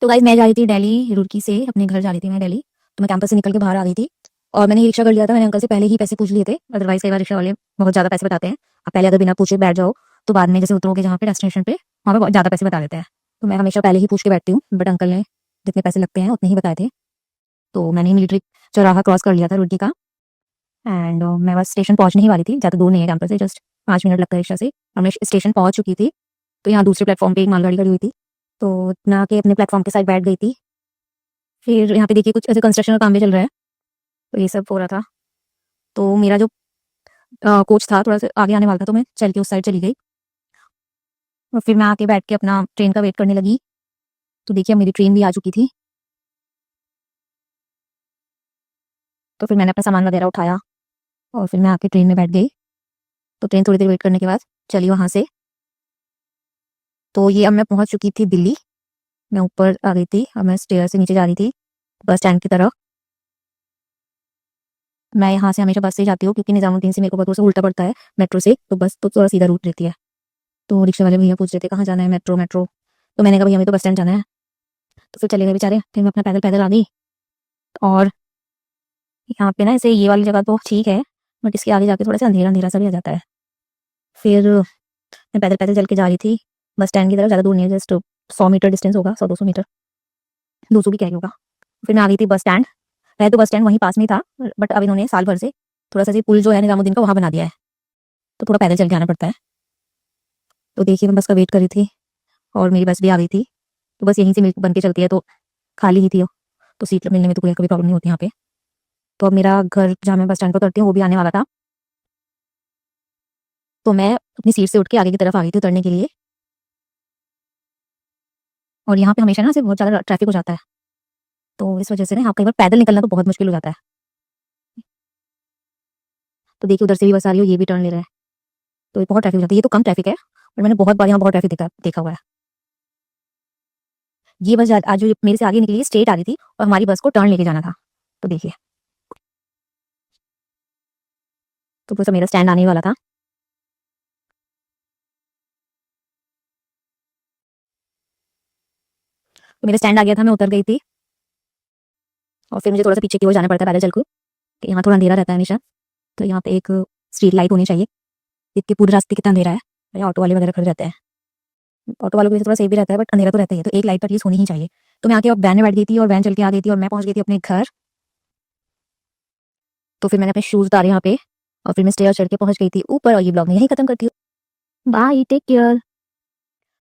तो गाइस मैं जा रही थी दिल्ली रुड़की से, अपने घर जा रही थी मैं दिल्ली। तो मैं कैंपस से निकल के बाहर आ गई थी और मैंने रिक्शा कर लिया था। मैंने अंकल से पहले ही पैसे पूछ लिए थे, अदरवाइज कई बार रिक्शा वाले बहुत ज़्यादा पैसे बताते हैं। आप पहले अगर बिना पूछे बैठ जाओ तो बाद में जैसे उतरोगे जहाँ पे डेस्टिनेशन पे, वहाँ पे बहुत ज़्यादा पैसे बता देते हैं। तो मैं हमेशा पहले ही पूछ के बैठती हूँ, बट अंकल ने जितने पैसे लगते हैं उतने ही बताए थे। तो मैंने मिलिट्री चौराहा क्रॉस कर लिया था रुड़की का। एंड मैं बस स्टेशन पहुंचने ही वाली थी, ज़्यादा दूर नहीं है कैंपस से, जस्ट 5 मिनट लगता है रिक्शा से। और मैं स्टेशन पहुंच चुकी थी। तो यहाँ दूसरे प्लेटफॉर्म पे एक मालगाड़ी खड़ी हुई थी, तो ना के अपने प्लेटफॉर्म के साइड बैठ गई थी। फिर यहाँ पे देखिए कुछ ऐसे कंस्ट्रक्शन का काम भी चल रहा है, तो ये सब हो रहा था। तो मेरा जो कोच था थोड़ा सा आगे आने वाला था, तो मैं चल के उस साइड चली गई और फिर मैं आके बैठ के अपना ट्रेन का वेट करने लगी। तो देखिए मेरी ट्रेन भी आ चुकी थी। तो फिर मैंने अपना सामान वगैरह उठाया और फिर मैं आके ट्रेन में बैठ गई। तो ट्रेन थोड़ी देर वेट करने के बाद चली वहाँ से। तो ये अब मैं पहुँच चुकी थी दिल्ली। मैं ऊपर आ गई थी, अब मैं स्टेयर से नीचे जा रही थी बस स्टैंड की तरफ। मैं यहाँ से हमेशा बस से जाती हूँ क्योंकि निजामुद्दीन से मेरे को बहुत उल्टा पड़ता है मेट्रो से, तो बस तो थोड़ा सीधा रूट रहती है। तो रिक्शा वाले भैया पूछ रहे थे कहाँ जाना है, मेट्रो मेट्रो। तो मैंने कहा भैया हमें तो बस स्टैंड जाना है। तो फिर चले गए बेचारे। फिर मैं अपना पैदल पैदल आ गई। और यहाँ पे ना ऐसे ये वाली जगह तो ठीक है, बट इसके आगे जाके थोड़ा सा अंधेरा अंधेरा सा भी आ जाता है। फिर मैं पैदल पैदल चल के जा रही थी बस स्टैंड की तरफ। ज़्यादा दूर नहीं है, जस्ट 100 मीटर डिस्टेंस होगा, 100-200 मीटर, 200 भी क्या ही होगा। फिर मैं आ गई थी बस स्टैंड। पहले तो बस स्टैंड वहीं पास में ही था, बट अब इन्होंने साल भर से थोड़ा सा पुल जो है निजामुद्दीन का वहाँ बना दिया है, तो थोड़ा पैदल चल के आना पड़ता है। तो देखिए मैं बस का वेट कर रही थी और मेरी बस भी आ गई थी। तो बस यहीं से मेरे को बन के चलती है, तो खाली ही थी वो, तो सीट मिलने में तो कोई कभी प्रॉब्लम नहीं होती यहाँ पे। तो अब मेरा घर जहाँ मैं बस स्टैंड पर उतरती हूँ वो भी आने वाला था। तो मैं अपनी सीट से उठ के आगे की तरफ आ गई थी उतरने के लिए। और यहाँ पे हमेशा ना से बहुत ज़्यादा ट्रैफिक हो जाता है, तो इस वजह से ना यहाँ कई बार पैदल निकलना तो बहुत मुश्किल हो जाता है। तो देखिए उधर से भी बस आ रही हो, ये भी टर्न ले रहा है, तो ये बहुत ट्रैफिक हो जाती है। ये तो कम ट्रैफिक है, और मैंने बहुत बार यहाँ बहुत ट्रैफिक देखा हुआ है। ये बस आज जो मेरे से आगे निकली स्ट्रेट आ रही थी और हमारी बस को टर्न लेके जाना था। तो देखिए तो बस मेरा स्टैंड आने ही वाला था। तो मेरा स्टैंड आ गया था, मैं उतर गई थी। और फिर मुझे थोड़ा सा पीछे की ओर जाना पड़ता है पैदल चल को, कि यहाँ थोड़ा अंधेरा रहता है हमेशा। तो यहाँ पे एक स्ट्रीट लाइट होनी चाहिए। इतने पूरे रास्ते कितना अंधेरा है, भैया ऑटो वाले वगैरह खड़े रहते हैं। ऑटो वालों के लिए थोड़ा सेफ भी रहता है, बट अंधेरा तो रहता ही है, तो एक लाइट तो एटलीस्ट होनी ही चाहिए। तो मैं आके अब वैन में बैठ गई थी और वैन चल के आ गई थी और मैं पहुंच गई थी अपने घर। तो फिर मैंने अपने शूज उतारे यहाँ पे और फिर मैं स्टेयर चढ़ के पहुंच गई थी ऊपर, और ये ब्लॉग मैं यही खत्म करती हूँ। Bye, take care.